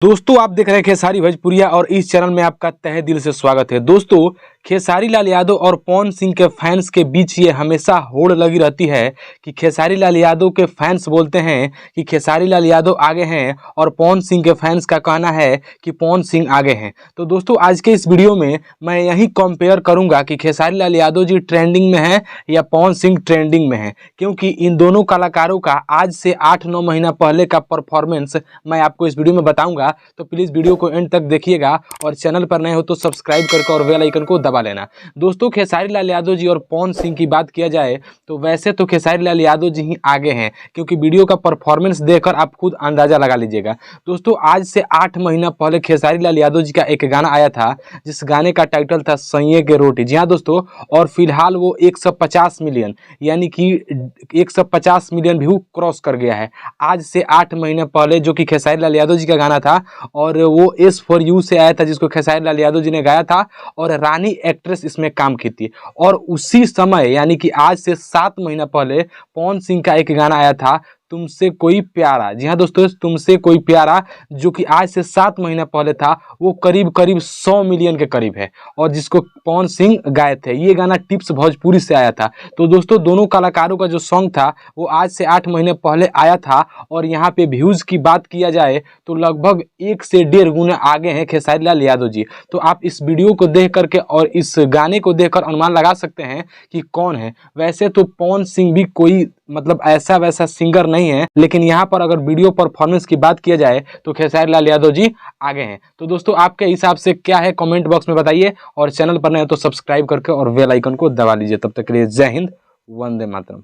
दोस्तों आप देख रहे हैं खेसारी भोजपुरिया और इस चैनल में आपका तहे दिल से स्वागत है। दोस्तों खेसारी लाल यादव और पवन सिंह के फैंस के बीच ये हमेशा होड़ लगी रहती है कि खेसारी लाल यादव के फैंस बोलते हैं कि खेसारी लाल यादव आगे हैं और पवन सिंह के फैंस का कहना है कि पवन सिंह आगे हैं। तो दोस्तों आज के इस वीडियो में मैं यही कंपेयर करूंगा कि खेसारी लाल यादव जी ट्रेंडिंग में है या पवन सिंह ट्रेंडिंग में है, क्योंकि इन दोनों कलाकारों का आज से 8-9 महीना पहले का परफॉर्मेंस मैं आपको इस वीडियो में बताऊंगा। तो प्लीज वीडियो को एंड तक देखिएगा और चैनल पर नए हो तो सब्सक्राइब करके और बेल आइकन को दबा लेना। दोस्तों खेसारी लाल यादव जी और पवन सिंह की बात किया जाए तो वैसे तो खेसारी लाल यादव जी ही आगे हैं, क्योंकि वीडियो का परफॉर्मेंस देखकर आप खुद अंदाजा लगा लीजिएगा। दोस्तों आज से 8 महीना पहले खेसारी लाल यादव जी का एक गाना आया था जिस गाने का टाइटल था सैये के रोटी। जी हाँ दोस्तों, और फिलहाल वो 150 मिलियन यानी कि 150 मिलियन व्यू क्रॉस कर गया है आज से 8 महीने पहले, जो कि खेसारी लाल यादव जी का गाना था। और वो एस फॉर यू से आया था जिसको खेसारी लाल यादव जी ने गाया था और रानी एक्ट्रेस इसमें काम की थी। और उसी समय यानी कि आज से 7 महीना पहले पवन सिंह का एक गाना आया था तुमसे कोई प्यारा। जी हाँ दोस्तों, तुमसे कोई प्यारा, जो कि आज से 7 महीना पहले था, वो करीब करीब 100 मिलियन के करीब है और जिसको पवन सिंह गाए थे। ये गाना टिप्स भोजपुरी से आया था। तो दोस्तों दोनों कलाकारों का जो सॉन्ग था वो आज से 8 महीने पहले आया था और यहाँ पे व्यूज की बात किया जाए तो लगभग 1 से 1.5 गुना आगे हैं खेसारी लाल यादव जी। तो आप इस वीडियो को देख करके और इस गाने को देखकर अनुमान लगा सकते हैं कि कौन है। वैसे तो पवन सिंह भी कोई मतलब ऐसा वैसा सिंगर नहीं है, लेकिन यहाँ पर अगर वीडियो परफॉर्मेंस की बात किया जाए तो खेसारी लाल यादव जी आगे हैं। तो दोस्तों आपके हिसाब से क्या है कमेंट बॉक्स में बताइए और चैनल पर नए हो तो सब्सक्राइब करके और बेल आइकन को दबा लीजिए। तब तक के लिए जय हिंद, वंदे मातरम।